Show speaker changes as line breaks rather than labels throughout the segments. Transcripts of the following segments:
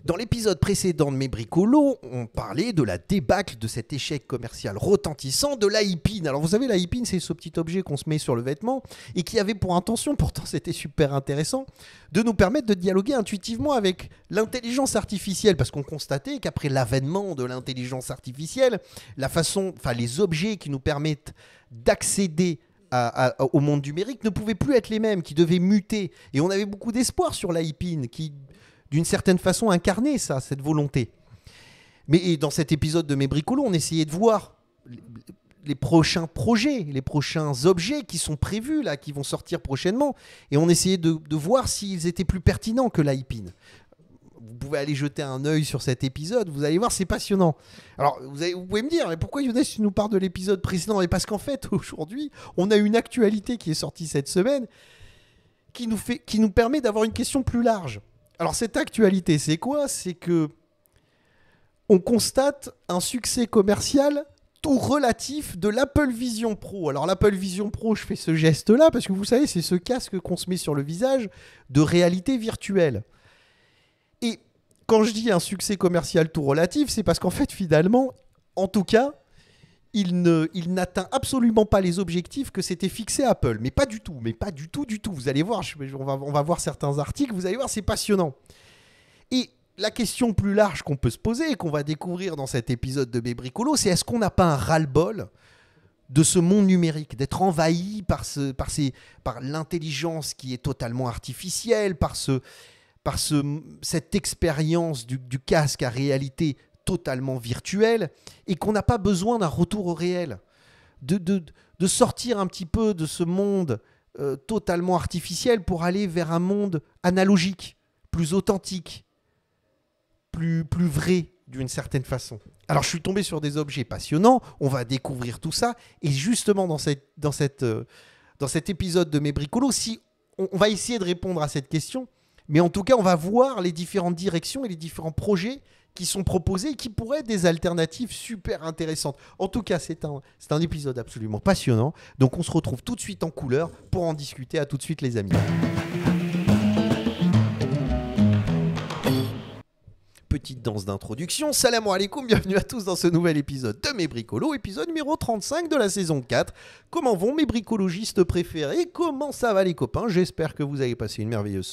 Dans l'épisode précédent de Mes Bricolos, on parlait de la débâcle de cet échec commercial retentissant de l'iPin. Alors vous savez, l'iPin, c'est ce petit objet qu'on se met sur le vêtement et qui avait pour intention, pourtant c'était super intéressant, de nous permettre de dialoguer intuitivement avec l'intelligence artificielle. Parce qu'on constatait qu'après l'avènement de l'intelligence artificielle, les objets qui nous permettent d'accéder au monde numérique ne pouvaient plus être les mêmes, qui devaient muter. Et on avait beaucoup d'espoir sur l'iPin qui, d'une certaine façon, incarnait ça, cette volonté. Mais dans cet épisode de Mes Bricolos, on essayait de voir les prochains projets, les prochains objets qui sont prévus, là, qui vont sortir prochainement. Et on essayait de voir s'ils étaient plus pertinents que l'iPin. Vous pouvez aller jeter un œil sur cet épisode, vous allez voir, c'est passionnant. Alors, vous pouvez me dire, mais pourquoi Younes, tu nous parles de l'épisode précédent? Et parce qu'en fait, aujourd'hui, on a une actualité qui est sortie cette semaine qui nous permet d'avoir une question plus large. Alors, cette actualité, c'est quoi? C'est que on constate un succès commercial tout relatif de l'Apple Vision Pro. Alors, l'Apple Vision Pro, je fais ce geste-là parce que vous savez, c'est ce casque qu'on se met sur le visage de réalité virtuelle. Et quand je dis un succès commercial tout relatif, c'est parce qu'en fait, finalement, en tout cas, il n'atteint absolument pas les objectifs que s'était fixé Apple. Mais pas du tout, du tout. Vous allez voir, on va voir certains articles, vous allez voir, c'est passionnant. Et la question plus large qu'on peut se poser et qu'on va découvrir dans cet épisode de Mes Bricolos, c'est est-ce qu'on n'a pas un ras-le-bol de ce monde numérique, d'être envahi par l'intelligence qui est totalement artificielle, par cette expérience du casque à réalité totalement virtuelle, et qu'on n'a pas besoin d'un retour au réel, de sortir un petit peu de ce monde totalement artificiel pour aller vers un monde analogique, plus authentique, plus vrai d'une certaine façon. Alors je suis tombé sur des objets passionnants, on va découvrir tout ça, et justement dans cet épisode de Mes Bricolos, si on va essayer de répondre à cette question. Mais en tout cas, on va voir les différentes directions et les différents projets qui sont proposés et qui pourraient être des alternatives super intéressantes. En tout cas, c'est un épisode absolument passionnant. Donc, on se retrouve tout de suite en couleur pour en discuter. À tout de suite, les amis. Petite danse d'introduction. Salam alaikum, bienvenue à tous dans ce nouvel épisode de Mes Bricolos, épisode numéro 35 de la saison 4. Comment vont mes bricologistes préférés? Comment ça va les copains? J'espère que vous avez passé une merveilleuse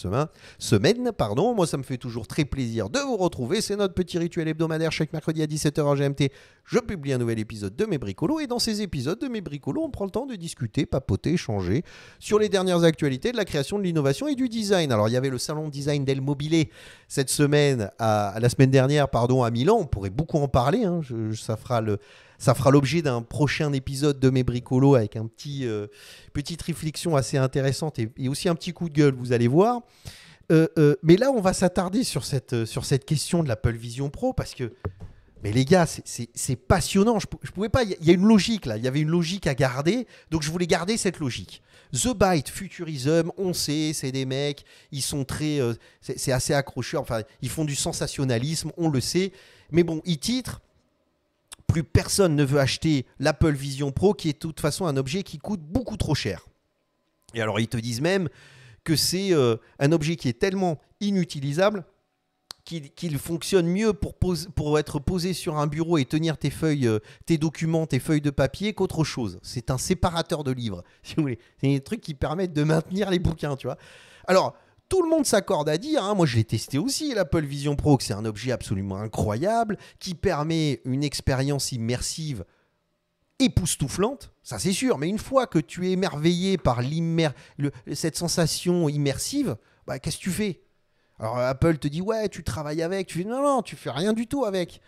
semaine. Moi, ça me fait toujours très plaisir de vous retrouver. C'est notre petit rituel hebdomadaire. Chaque mercredi à 17h en GMT, je publie un nouvel épisode de Mes Bricolos. Et dans ces épisodes de Mes Bricolos, on prend le temps de discuter, papoter, échanger sur les dernières actualités de la création, de l'innovation et du design. Alors, il y avait le salon de design d'El Mobile cette semaine, la semaine dernière, à Milan. On pourrait beaucoup en parler. Ça fera l'objet d'un prochain épisode de Mes Bricolos avec un petite réflexion assez intéressante et aussi un petit coup de gueule, vous allez voir. Mais là, on va s'attarder sur cette question de l'Apple Vision Pro parce que, mais les gars, c'est passionnant. Je pouvais pas. Il y a une logique là. Il y avait une logique à garder, donc je voulais garder cette logique. The Byte Futurism, on sait, c'est des mecs, ils sont très, c'est assez accrocheur. Enfin, ils font du sensationnalisme, on le sait. Mais bon, ils titrent. Plus personne ne veut acheter l'Apple Vision Pro, qui est de toute façon un objet qui coûte beaucoup trop cher. Et alors, ils te disent même que c'est un objet qui est tellement inutilisable qu'il fonctionne mieux pour être posé sur un bureau et tenir tes feuilles, tes documents, tes feuilles de papier qu'autre chose. C'est un séparateur de livres, si vous voulez. C'est des trucs qui permettent de maintenir les bouquins, tu vois. Alors, tout le monde s'accorde à dire, moi je l'ai testé aussi, l'Apple Vision Pro, que c'est un objet absolument incroyable, qui permet une expérience immersive époustouflante, ça c'est sûr, mais une fois que tu es émerveillé par cette sensation immersive, qu'est-ce que tu fais? Alors Apple te dit, ouais, tu travailles avec, tu fais non, tu fais rien du tout avec.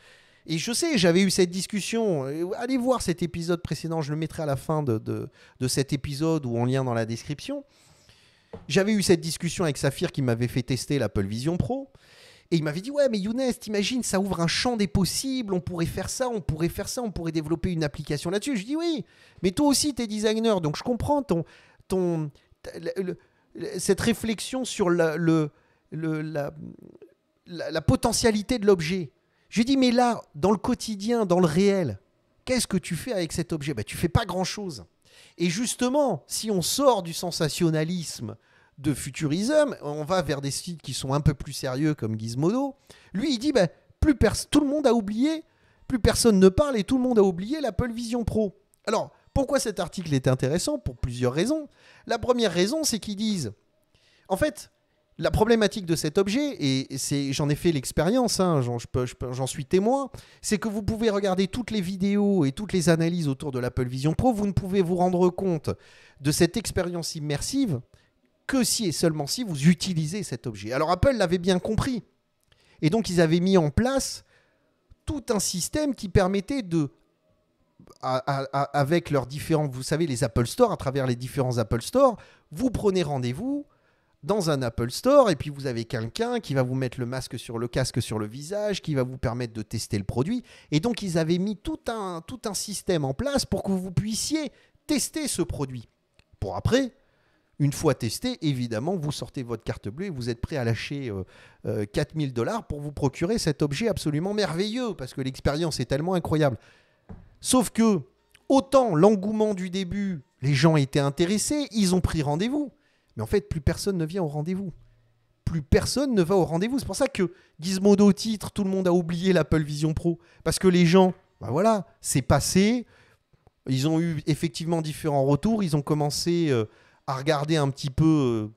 Et je sais, j'avais eu cette discussion, allez voir cet épisode précédent, je le mettrai à la fin de cet épisode ou en lien dans la description. J'avais eu cette discussion avec Saphir qui m'avait fait tester l'Apple Vision Pro. Et il m'avait dit, ouais, mais Younes, t'imagines, ça ouvre un champ des possibles, on pourrait faire ça, on pourrait développer une application là-dessus. Je dis oui, mais toi aussi, t'es designer, donc je comprends cette réflexion sur la potentialité de l'objet. Je lui dis, mais là, dans le quotidien, dans le réel, qu'est-ce que tu fais avec cet objet? Tu fais pas grand-chose. Et justement, si on sort du sensationnalisme de futurisme, on va vers des sites qui sont un peu plus sérieux comme Gizmodo. Lui, il dit bah, tout le monde a oublié, plus personne ne parle et tout le monde a oublié l'Apple Vision Pro. Alors, pourquoi cet article est intéressant? Pour plusieurs raisons. La première raison, c'est qu'ils disent, en fait, la problématique de cet objet, et j'en ai fait l'expérience, hein, j'en suis témoin, c'est que vous pouvez regarder toutes les vidéos et toutes les analyses autour de l'Apple Vision Pro, vous ne pouvez vous rendre compte de cette expérience immersive que si et seulement si vous utilisez cet objet. Alors Apple l'avait bien compris. Et donc ils avaient mis en place tout un système qui permettait de, avec leurs différents, vous savez, les Apple Store, à travers les différents Apple Store, vous prenez rendez-vous dans un Apple Store et puis vous avez quelqu'un qui va vous mettre le casque sur le visage, qui va vous permettre de tester le produit. Et donc ils avaient mis tout un système en place pour que vous puissiez tester ce produit. Pour après, une fois testé, évidemment, vous sortez votre carte bleue et vous êtes prêt à lâcher 4 000 $ pour vous procurer cet objet absolument merveilleux parce que l'expérience est tellement incroyable. Sauf que, autant l'engouement du début, les gens étaient intéressés, ils ont pris rendez-vous. Mais en fait, plus personne ne vient au rendez-vous. Plus personne ne va au rendez-vous. C'est pour ça que Gizmodo titre, tout le monde a oublié l'Apple Vision Pro. Parce que les gens, ben voilà, c'est passé. Ils ont eu effectivement différents retours. Ils ont commencé à regarder un petit peu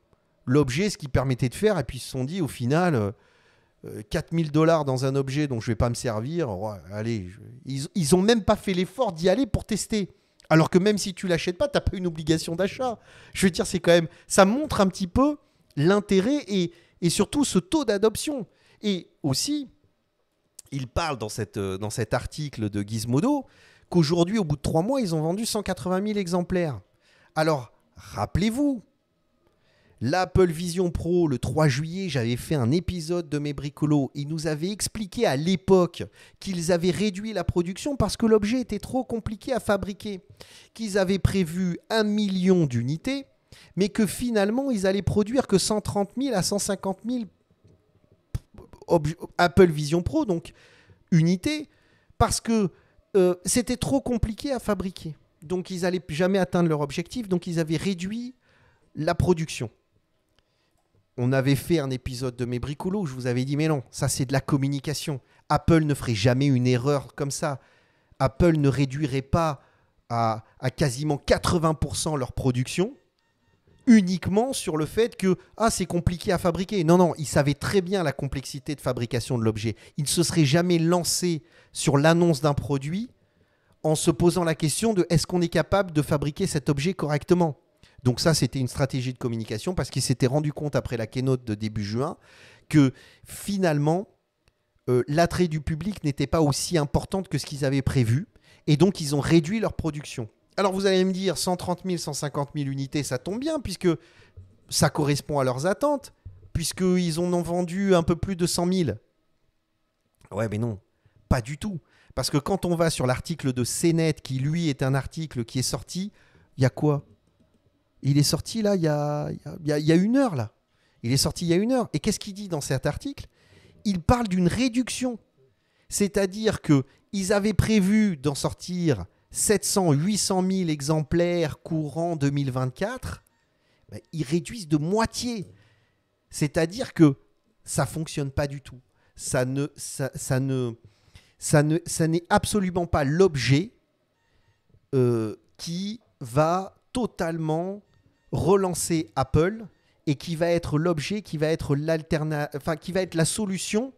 l'objet, ce qu'il permettait de faire. Et puis ils se sont dit, au final, 4 000 $ dans un objet dont je ne vais pas me servir. Ouais, allez, ils n'ont même pas fait l'effort d'y aller pour tester. Alors que même si tu l'achètes pas, tu n'as pas une obligation d'achat. Je veux dire, c'est quand même, ça montre un petit peu l'intérêt et surtout ce taux d'adoption. Et aussi, il parle dans cet article de Gizmodo qu'aujourd'hui, au bout de 3 mois, ils ont vendu 180 000 exemplaires. Alors, rappelez-vous, l'Apple Vision Pro, le 3 juillet, j'avais fait un épisode de mes bricolos. Ils nous avaient expliqué à l'époque qu'ils avaient réduit la production parce que l'objet était trop compliqué à fabriquer. Qu'ils avaient prévu 1 million d'unités, mais que finalement, ils allaient produire que 130 000 à 150 000 Apple Vision Pro, donc unités, parce que c'était trop compliqué à fabriquer. Donc, ils n'allaient jamais atteindre leur objectif, donc ils avaient réduit la production. On avait fait un épisode de mes bricolos où je vous avais dit, mais non, ça c'est de la communication. Apple ne ferait jamais une erreur comme ça. Apple ne réduirait pas à quasiment 80% leur production uniquement sur le fait que c'est compliqué à fabriquer. Non, non, ils savaient très bien la complexité de fabrication de l'objet. Ils ne se seraient jamais lancés sur l'annonce d'un produit en se posant la question de est-ce qu'on est capable de fabriquer cet objet correctement. Donc ça, c'était une stratégie de communication parce qu'ils s'étaient rendu compte après la keynote de début juin que finalement, l'attrait du public n'était pas aussi importante que ce qu'ils avaient prévu. Et donc, ils ont réduit leur production. Alors, vous allez me dire, 130 000, 150 000 unités, ça tombe bien puisque ça correspond à leurs attentes, puisqu'ils en ont vendu un peu plus de 100 000. Ouais, mais non, pas du tout. Parce que quand on va sur l'article de CNET, qui lui est un article qui est sorti, il y a quoi ? Il est sorti là, il y a 1 heure là. Il est sorti il y a 1 heure. Et qu'est-ce qu'il dit dans cet article ? Il parle d'une réduction. C'est-à-dire qu'ils avaient prévu d'en sortir 700, 800 000 exemplaires courant 2024. Ben, ils réduisent de moitié. C'est-à-dire que ça ne fonctionne pas du tout. Ça n'est absolument pas l'objet qui va totalement relancer Apple et qui va être l'objet, qui va être qui va être la solution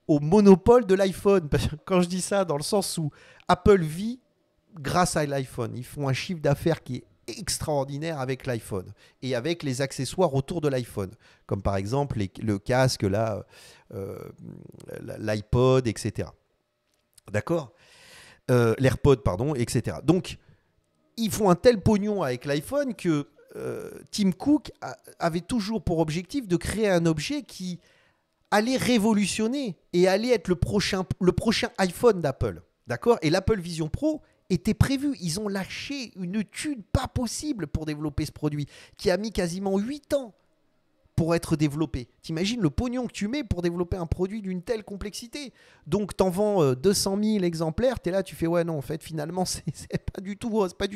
au monopole de l'iPhone. Quand je dis ça, dans le sens où Apple vit grâce à l'iPhone. Ils font un chiffre d'affaires qui est extraordinaire avec l'iPhone et avec les accessoires autour de l'iPhone, comme par exemple le casque, l'iPod, etc. D'accord ? L'AirPod, pardon, etc. Donc, ils font un tel pognon avec l'iPhone que Tim Cook avait toujours pour objectif de créer un objet qui allait révolutionner et allait être le prochain iPhone d'Apple. D'accord ? Et l'Apple Vision Pro était prévu. Ils ont lâché une thune pas possible pour développer ce produit, qui a mis quasiment 8 ans pour être développé. T'imagines le pognon que tu mets pour développer un produit d'une telle complexité. Donc, t'en vends 200 000 exemplaires, t'es là, tu fais, ouais, non, en fait, finalement, c'est pas du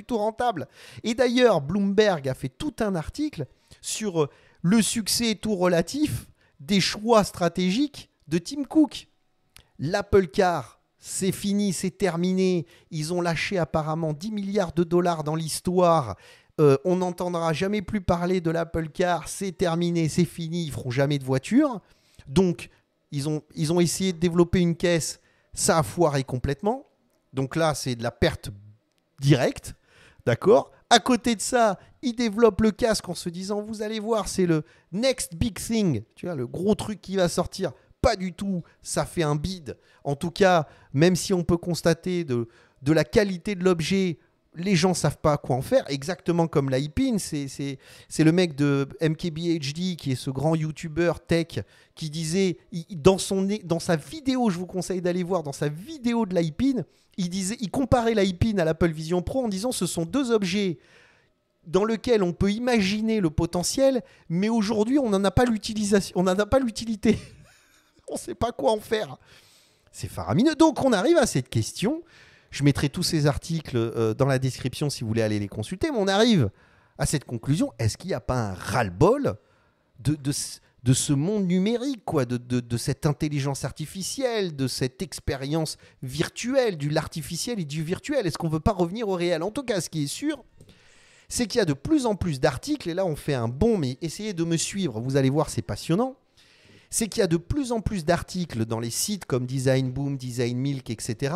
tout rentable. Et d'ailleurs, Bloomberg a fait tout un article sur le succès est tout relatif des choix stratégiques de Tim Cook. L'Apple Car, c'est fini, c'est terminé. Ils ont lâché apparemment 10 milliards de dollars dans l'histoire. On n'entendra jamais plus parler de l'Apple Car. C'est terminé, c'est fini. Ils ne feront jamais de voiture. Donc, ils ont essayé de développer une caisse. Ça a foiré complètement. Donc là, c'est de la perte directe. D'accord ? À côté de ça, ils développent le casque en se disant, vous allez voir, c'est le next big thing. Tu vois, le gros truc qui va sortir. Pas du tout, ça fait un bide. En tout cas, même si on peut constater de la qualité de l'objet, les gens ne savent pas quoi en faire. Exactement comme l'iPin, c'est le mec de MKBHD, qui est ce grand YouTuber tech, qui disait, dans sa vidéo, je vous conseille d'aller voir, dans sa vidéo de l'iPin, il comparait l'iPin à l'Apple Vision Pro en disant, ce sont deux objets dans lesquels on peut imaginer le potentiel, mais aujourd'hui, on n'en a pas l'utilisation, on n'en a pas l'utilité. On ne sait pas quoi en faire. C'est faramineux. Donc, on arrive à cette question. Je mettrai tous ces articles dans la description si vous voulez aller les consulter. Mais on arrive à cette conclusion. Est-ce qu'il n'y a pas un ras-le-bol de ce monde numérique, quoi, de cette intelligence artificielle, de cette expérience virtuelle, de l'artificiel et du virtuel? Est-ce qu'on ne veut pas revenir au réel? En tout cas, ce qui est sûr, c'est qu'il y a de plus en plus d'articles. Et là, on fait un bond, mais essayez de me suivre. Vous allez voir, c'est passionnant. C'est qu'il y a de plus en plus d'articles dans les sites comme Design Boom, Design Milk, etc.,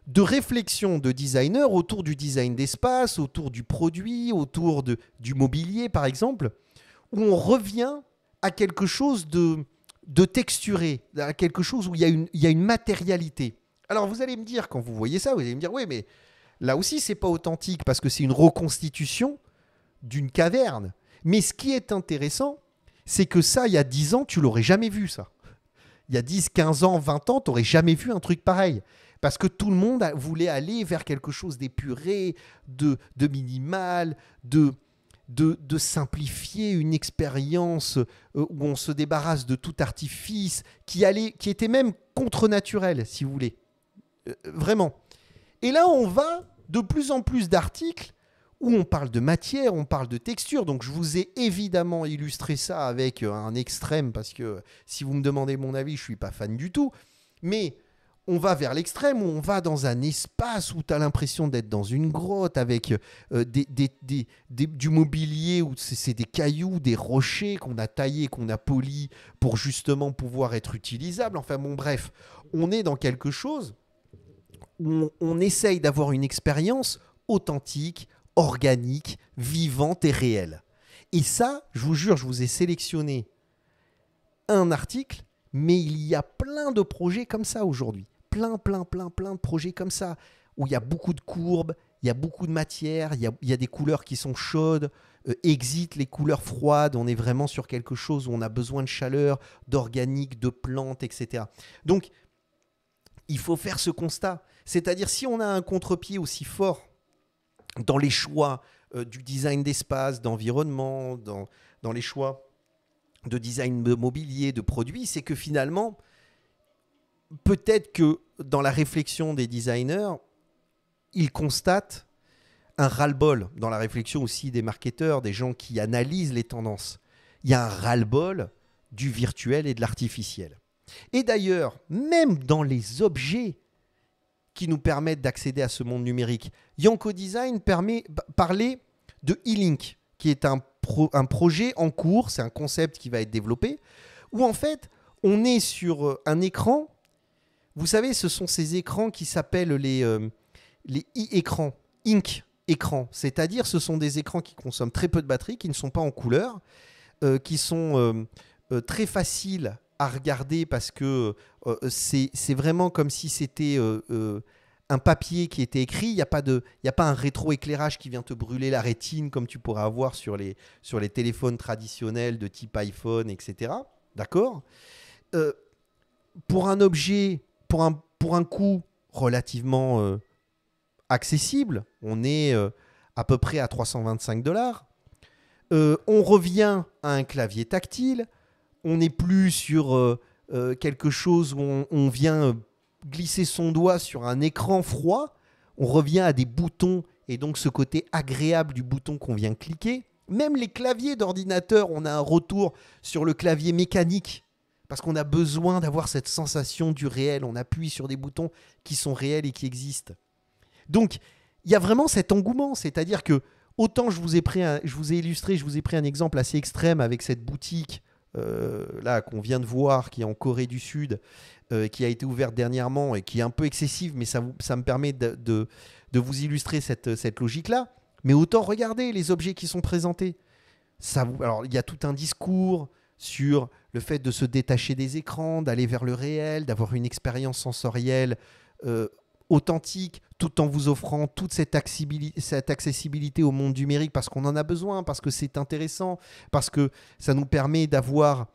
de réflexions de designers autour du design d'espace, autour du produit, autour du mobilier, par exemple, où on revient à quelque chose de texturé, à quelque chose où il y a une matérialité. Alors, vous allez me dire, quand vous voyez ça, vous allez me dire, oui, mais là aussi, c'est pas authentique parce que c'est une reconstitution d'une caverne. Mais ce qui est intéressant, c'est que ça, il y a 10 ans, tu l'aurais jamais vu, ça. Il y a 10, 15 ans, 20 ans, tu n'aurais jamais vu un truc pareil. Parce que tout le monde voulait aller vers quelque chose d'épuré, de minimal, de simplifier une expérience où on se débarrasse de tout artifice, qui était même contre-naturel, si vous voulez. Vraiment. Et là, on va de plus en plus d'articles où on parle de matière, on parle de texture. Donc, je vous ai évidemment illustré ça avec un extrême, parce que si vous me demandez mon avis, je ne suis pas fan du tout. Mais on va vers l'extrême, où on va dans un espace où tu as l'impression d'être dans une grotte avec du mobilier, où c'est des cailloux, des rochers qu'on a taillés, qu'on a polis pour justement pouvoir être utilisables. Enfin bon, bref, on est dans quelque chose où on essaye d'avoir une expérience authentique, organique, vivante et réelle. Et ça, je vous jure, je vous ai sélectionné un article, mais il y a plein de projets comme ça aujourd'hui. Plein de projets comme ça, où il y a beaucoup de courbes, il y a beaucoup de matière, il y a des couleurs qui sont chaudes, exit les couleurs froides, on est vraiment sur quelque chose où on a besoin de chaleur, d'organique, de plantes, etc. Donc, il faut faire ce constat. C'est-à-dire, si on a un contre-pied aussi fort dans les choix du design d'espace, d'environnement, dans les choix de design de mobilier, de produits, c'est que finalement, peut-être que dans la réflexion des designers, ils constatent un ras-le-bol. Dans la réflexion aussi des marketeurs, des gens qui analysent les tendances. Il y a un ras-le-bol du virtuel et de l'artificiel. Et d'ailleurs, même dans les objets qui nous permettent d'accéder à ce monde numérique, Yanko Design parlait de E-Link, qui est un projet en cours, c'est un concept qui va être développé, où en fait, on est sur un écran. Vous savez, ce sont ces écrans qui s'appellent les e-écrans, ink écrans. C'est-à-dire, ce sont des écrans qui consomment très peu de batterie, qui ne sont pas en couleur, qui sont très faciles à regarder parce que c'est vraiment comme si c'était un papier qui était écrit. Il n'y a pas un rétroéclairage qui vient te brûler la rétine comme tu pourrais avoir sur les téléphones traditionnels de type iPhone, etc. D'accord ? Pour un objet, pour un coût relativement accessible, on est à peu près à 325 $. On revient à un clavier tactile. On n'est plus sur quelque chose où on vient glisser son doigt sur un écran froid. On revient à des boutons et donc ce côté agréable du bouton qu'on vient cliquer. Même les claviers d'ordinateur, on a un retour sur le clavier mécanique. Parce qu'on a besoin d'avoir cette sensation du réel. On appuie sur des boutons qui sont réels et qui existent. Donc, il y a vraiment cet engouement. C'est-à-dire que, autant je vous ai illustré, je vous ai pris un exemple assez extrême avec cette boutique là qu'on vient de voir, qui est en Corée du Sud, qui a été ouverte dernièrement et qui est un peu excessive, mais ça me permet de vous illustrer cette logique-là. Mais autant regarder les objets qui sont présentés. Alors, il y a tout un discours sur le fait de se détacher des écrans, d'aller vers le réel, d'avoir une expérience sensorielle authentique, tout en vous offrant toute cette accessibilité au monde numérique, parce qu'on en a besoin, parce que c'est intéressant, parce que ça nous permet d'avoir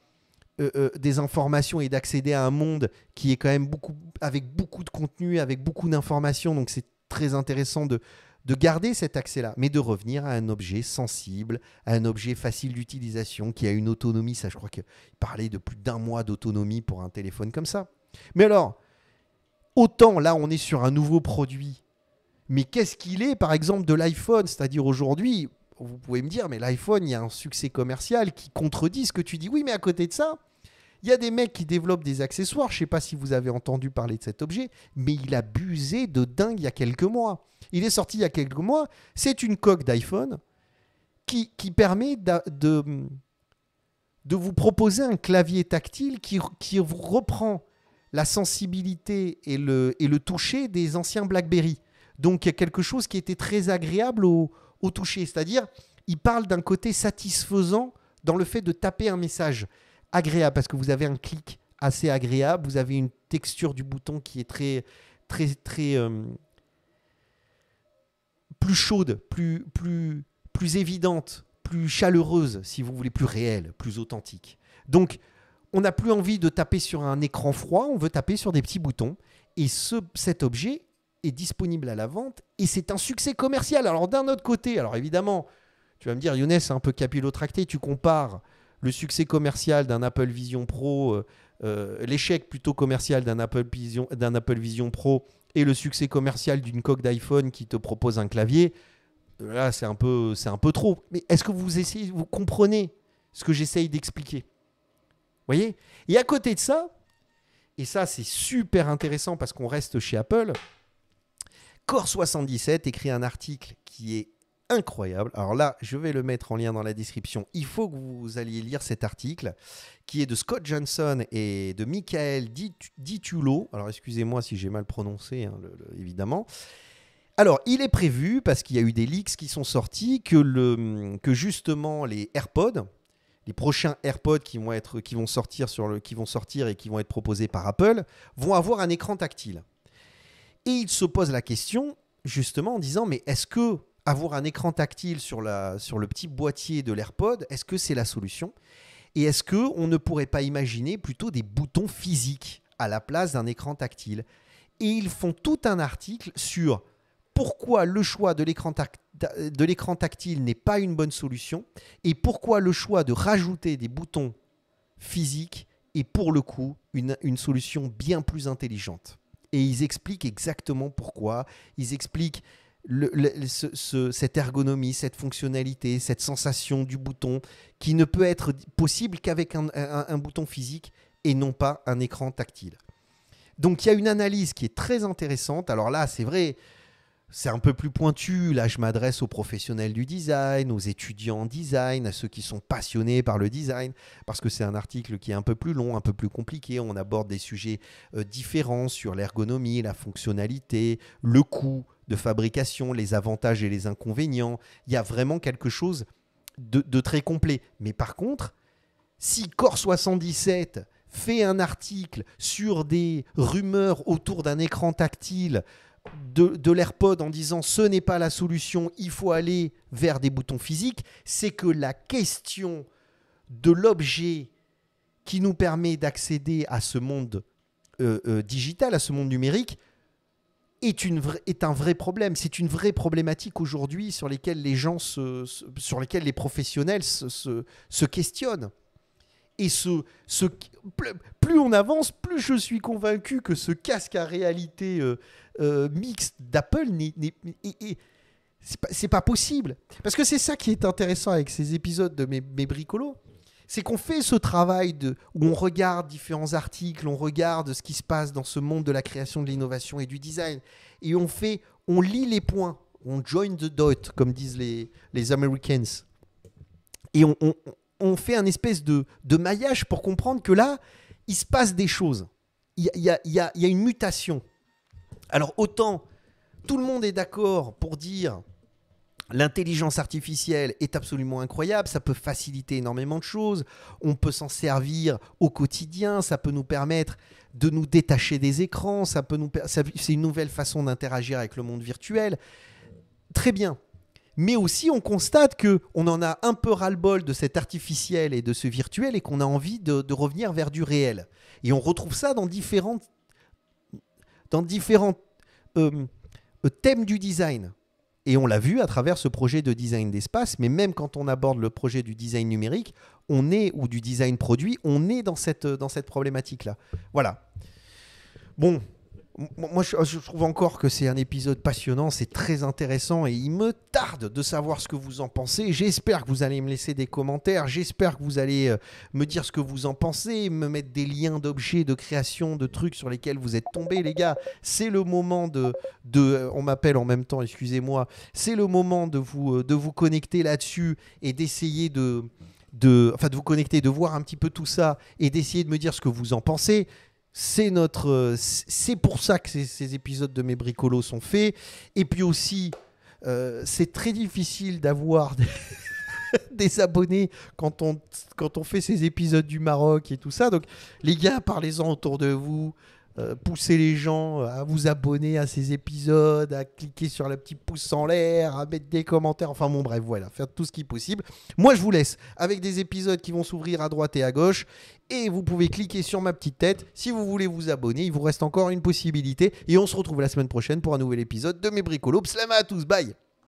des informations et d'accéder à un monde qui est quand même avec beaucoup de contenu, avec beaucoup d'informations. Donc c'est très intéressant de garder cet accès-là, mais de revenir à un objet sensible, à un objet facile d'utilisation, qui a une autonomie. Ça, je crois qu'il parlait de plus d'1 mois d'autonomie pour un téléphone comme ça. Mais alors, autant là, on est sur un nouveau produit, mais qu'est-ce qu'il est, par exemple, de l'iPhone? C'est-à-dire aujourd'hui, vous pouvez me dire, mais l'iPhone, il y a un succès commercial qui contredit ce que tu dis. Oui, mais à côté de ça, il y a des mecs qui développent des accessoires. Je ne sais pas si vous avez entendu parler de cet objet, mais il a buzzé de dingue il y a quelques mois. Il est sorti il y a quelques mois. C'est une coque d'iPhone qui permet de vous proposer un clavier tactile qui vous reprend la sensibilité et le toucher des anciens BlackBerry. Donc, il y a quelque chose qui était très agréable au toucher. C'est-à-dire, il parle d'un côté satisfaisant dans le fait de taper un message agréable, parce que vous avez un clic assez agréable, vous avez une texture du bouton qui est très, très, très plus chaude, plus évidente, plus chaleureuse, si vous voulez, plus réelle, plus authentique. Donc, on n'a plus envie de taper sur un écran froid, on veut taper sur des petits boutons. Et cet objet est disponible à la vente et c'est un succès commercial. Alors, d'un autre côté, alors évidemment, tu vas me dire, Younes, c'est un peu capillotracté, tu compares le succès commercial d'un Apple Vision Pro, l'échec plutôt commercial d'un Apple Vision Pro et le succès commercial d'une coque d'iPhone qui te propose un clavier. Là, c'est un peu trop. Mais est-ce que vous comprenez ce que j'essaye d'expliquer? Vous voyez? Et à côté de ça, et ça c'est super intéressant parce qu'on reste chez Apple, Core77 écrit un article qui est incroyable. Alors là, je vais le mettre en lien dans la description. Il faut que vous alliez lire cet article qui est de Scott Johnson et de Michael DiTullo. Alors excusez-moi si j'ai mal prononcé, hein, évidemment. Alors, il est prévu, parce qu'il y a eu des leaks qui sont sortis, que justement les AirPods, les prochains AirPods qui vont sortir et qui vont être proposés par Apple, vont avoir un écran tactile. Et il se pose la question, justement, en disant, mais est-ce que avoir un écran tactile sur le petit boîtier de l'AirPod, est-ce que c'est la solution? Et est-ce qu'on ne pourrait pas imaginer plutôt des boutons physiques à la place d'un écran tactile? Et ils font tout un article sur pourquoi le choix de l'écran tactile n'est pas une bonne solution et pourquoi le choix de rajouter des boutons physiques est pour le coup une solution bien plus intelligente. Et ils expliquent exactement pourquoi. Ils expliquent cette ergonomie, cette fonctionnalité, cette sensation du bouton qui ne peut être possible qu'avec un bouton physique et non pas un écran tactile. Donc il y a une analyse qui est très intéressante. Alors là, c'est vrai, c'est un peu plus pointu. Là, je m'adresse aux professionnels du design, aux étudiants en design, à ceux qui sont passionnés par le design, parce que c'est un article qui est un peu plus long, un peu plus compliqué. On aborde des sujets différents sur l'ergonomie, la fonctionnalité, le coût de fabrication, les avantages et les inconvénients. Il y a vraiment quelque chose de très complet. Mais par contre, si Core77 fait un article sur des rumeurs autour d'un écran tactile de l'AirPod en disant ce n'est pas la solution, il faut aller vers des boutons physiques, c'est que la question de l'objet qui nous permet d'accéder à ce monde digital, à ce monde numérique, est un vrai problème. C'est une vraie problématique aujourd'hui sur lesquelles sur lesquelles les professionnels se questionnent. Et plus on avance, plus je suis convaincu que ce casque à réalité mixte d'Apple c'est pas possible. Parce que c'est ça qui est intéressant avec ces épisodes de mes bricolos. C'est qu'on fait ce travail où on regarde différents articles, on regarde ce qui se passe dans ce monde de la création, de l'innovation et du design. Et on lit les points, on join the dot, comme disent les Americans. Et on fait un espèce de maillage pour comprendre que là, il se passe des choses. Il y a une mutation. Alors autant, tout le monde est d'accord pour dire l'intelligence artificielle est absolument incroyable, ça peut faciliter énormément de choses, on peut s'en servir au quotidien, ça peut nous permettre de nous détacher des écrans, c'est une nouvelle façon d'interagir avec le monde virtuel. Très bien. Mais aussi, on constate qu'on en a un peu ras-le-bol de cet artificiel et de ce virtuel et qu'on a envie de revenir vers du réel. Et on retrouve ça dans différents thèmes du design. Et on l'a vu à travers ce projet de design d'espace, mais même quand on aborde le projet du design numérique, ou du design produit, on est dans cette problématique-là. Voilà. Bon, moi je trouve encore que c'est un épisode passionnant, c'est très intéressant et il me tarde de savoir ce que vous en pensez. J'espère que vous allez me laisser des commentaires, j'espère que vous allez me dire ce que vous en pensez, me mettre des liens d'objets, de création, de trucs sur lesquels vous êtes tombés, les gars. C'est le moment on m'appelle en même temps, excusez-moi. C'est le moment de vous connecter là-dessus et d'essayer de vous connecter, de voir un petit peu tout ça et d'essayer de me dire ce que vous en pensez. C'est pour ça que ces épisodes de mes bricolos sont faits. Et puis aussi, c'est très difficile d'avoir des abonnés quand on fait ces épisodes du Maroc et tout ça. Donc, les gars, parlez-en autour de vous. Poussez les gens à vous abonner à ces épisodes, à cliquer sur le petit pouce en l'air, à mettre des commentaires, enfin bon bref, voilà, faire tout ce qui est possible. Moi je vous laisse avec des épisodes qui vont s'ouvrir à droite et à gauche et vous pouvez cliquer sur ma petite tête si vous voulez vous abonner, il vous reste encore une possibilité et on se retrouve la semaine prochaine pour un nouvel épisode de mes bricolos. Slama à tous, bye.